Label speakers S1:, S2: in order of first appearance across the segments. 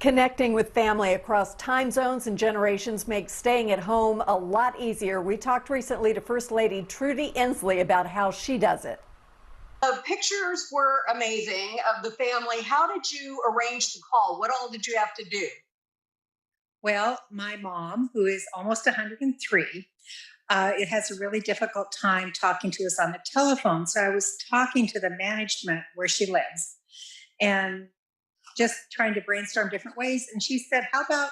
S1: Connecting with family across time zones and generations makes staying at home a lot easier. We talked recently to First Lady Trudi Inslee about how she does it.
S2: The pictures were amazing of the family. How did you arrange the call? What all did you have to do?
S3: Well, my mom, who is almost 103, it has a really difficult time talking to us on the telephone. So I was talking to the management where she lives and just trying to brainstorm different ways. And she said, how about,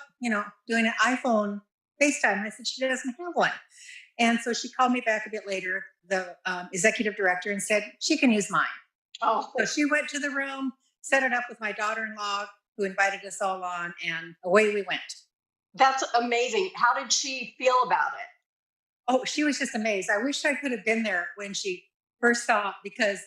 S3: doing an iPhone FaceTime? And I said, she doesn't have one. And so she called me back a bit later, the executive director, and said, she can use mine.
S2: Oh,
S3: So she went to the room, set it up with my daughter-in-law, who invited us all on, and away we went.
S2: that's amazing. How did she feel about it?
S3: Oh, she was just amazed. I wish I could have been there when she first saw it because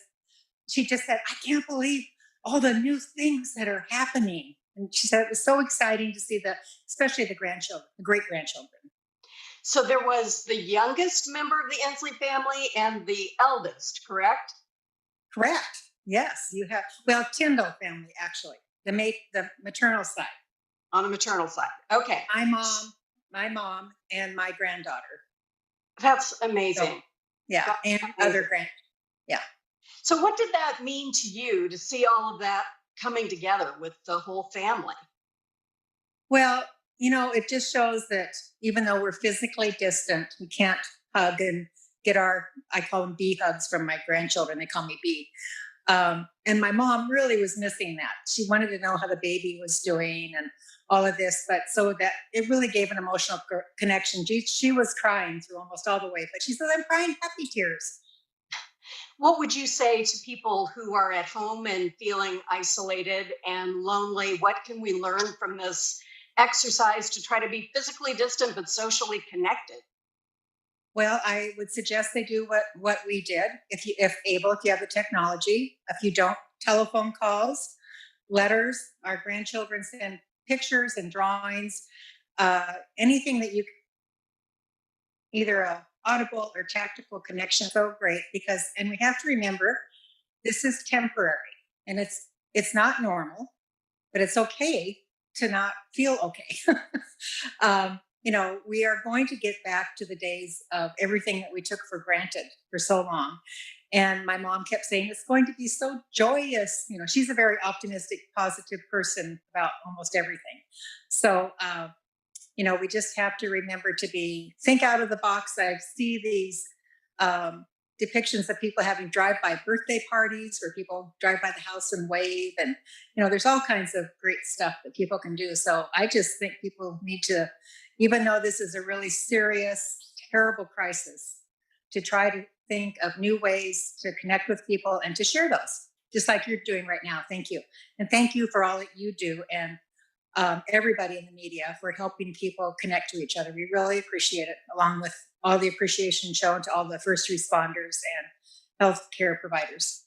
S3: she just said, I can't believe all the new things that are happening. And she said it was so exciting to see especially the grandchildren, the great grandchildren.
S2: So there was the youngest member of the Inslee family and the eldest, correct?
S3: Correct. Yes, you have. Well, Tindall family, actually, the maternal side.
S2: On the maternal side. Okay.
S3: My mom, and my granddaughter.
S2: That's
S3: So,
S2: amazing.
S3: yeah,
S2: That's
S3: and
S2: amazing.
S3: other grand. Yeah.
S2: So what did that mean to you to see all of that coming together with the whole family?
S3: Well, it just shows that even though we're physically distant, we can't hug and get I call them bee hugs from my grandchildren. They call me Bee. And my mom really was missing that. She wanted to know how the baby was doing and all of this, but so that it really gave an emotional connection. She was crying through almost all the way, but she said, I'm crying happy tears.
S2: What would you say to people who are at home and feeling isolated and lonely? What can we learn from this exercise to try to be physically distant but socially connected?
S3: Well, I would suggest they do what we did. If able, if you have the technology. If you don't, telephone calls, letters. Our grandchildren send pictures and drawings. Anything that you either a audible or tactical connection. So great and we have to remember this is temporary and it's not normal, but it's okay to not feel okay. We are going to get back to the days of everything that we took for granted for so long. And my mom kept saying, it's going to be so joyous. She's a very optimistic, positive person about almost everything. So, we just have to remember to think out of the box. I see these depictions of people having drive-by birthday parties where people drive by the house and wave. And, there's all kinds of great stuff that people can do. So I just think people need to, even though this is a really serious, terrible crisis, to try to think of new ways to connect with people and to share those, just like you're doing right now. Thank you. And thank you for all that you do. And everybody in the media for helping people connect to each other. We really appreciate it, along with all the appreciation shown to all the first responders and healthcare providers.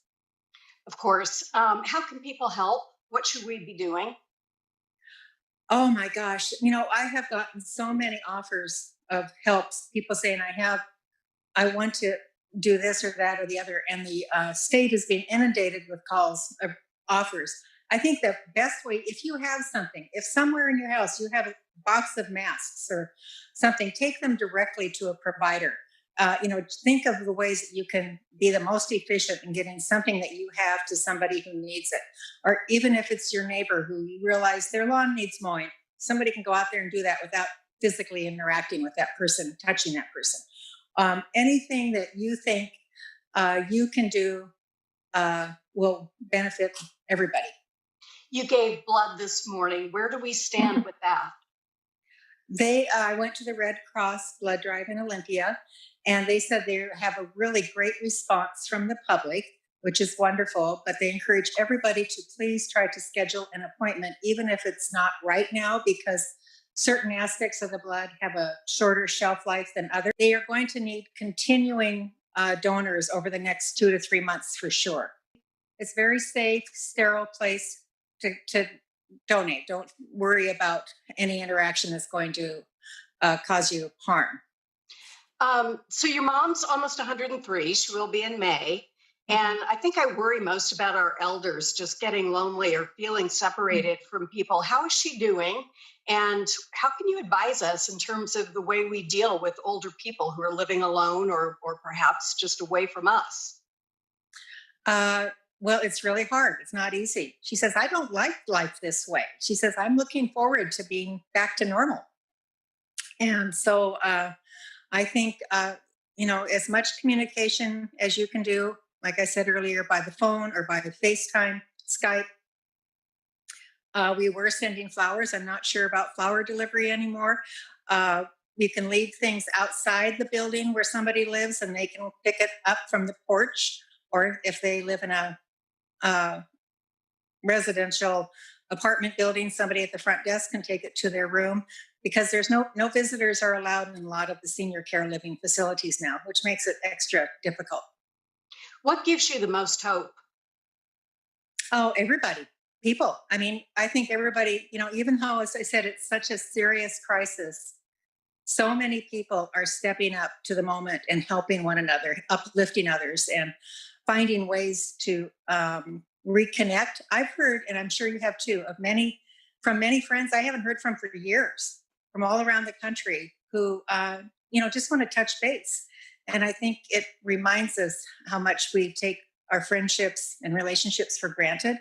S2: Of course. How can people help? What should we be doing?
S3: Oh my gosh. I have gotten so many offers of helps, people saying, I want to do this or that or the other. And the state is being inundated with calls of offers. I think the best way, if you have something, if somewhere in your house you have a box of masks or something, take them directly to a provider. Think of the ways that you can be the most efficient in getting something that you have to somebody who needs it. Or even if it's your neighbor who you realize their lawn needs mowing, somebody can go out there and do that without physically interacting with that person, touching that person. Anything that you think you can do will benefit everybody.
S2: You gave blood this morning. Where do we stand with that?
S3: I went to the Red Cross blood drive in Olympia, and they said they have a really great response from the public, which is wonderful, but they encourage everybody to please try to schedule an appointment, even if it's not right now, because certain aspects of the blood have a shorter shelf life than others. They are going to need continuing donors over the next 2 to 3 months for sure. It's a very safe, sterile place to donate. Don't worry about any interaction that's going to cause you harm.
S2: So your mom's almost 103. She will be in May.
S3: Mhm.
S2: And I think I worry most about our elders just getting lonely or feeling separated from people. How is she doing? And how can you advise us in terms of the way we deal with older people who are living alone or perhaps just away from us?
S3: Uh, well, it's really hard. It's not easy. She says, I don't like life this way. She says, I'm looking forward to being back to normal. And so I think, as much communication as you can do, like I said earlier, by the phone or by FaceTime, Skype. We were sending flowers. I'm not sure about flower delivery anymore. You can leave things outside the building where somebody lives and they can pick it up from the porch. Or if they live in a uh, residential apartment building, somebody at the front desk can take it to their room because there's no visitors are allowed in a lot of the senior care living facilities now, which makes it extra difficult.
S2: What gives you the most hope?
S3: Oh, everybody, people. I mean, I think everybody, even though, as I said, it's such a serious crisis, so many people are stepping up to the moment and helping one another, uplifting others, and finding ways to reconnect. I've heard, and I'm sure you have too, from many friends I haven't heard from for years, from all around the country, who just want to touch base. And I think it reminds us how much we take our friendships and relationships for granted,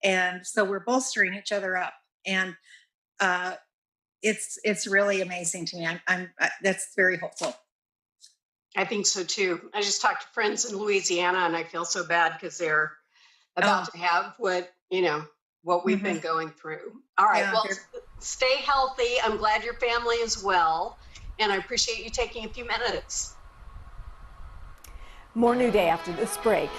S3: and so we're bolstering each other up. And uh, it's really amazing to me. That's very hopeful.
S2: I think so too. I just talked to friends in Louisiana and I feel so bad because they're
S3: Oh,
S2: about to have what we've been
S3: mhm.
S2: going through. All right.
S3: Yeah,
S2: Well, stay healthy. I'm glad your family is well. And I appreciate you taking a few minutes.
S1: More New Day after this break.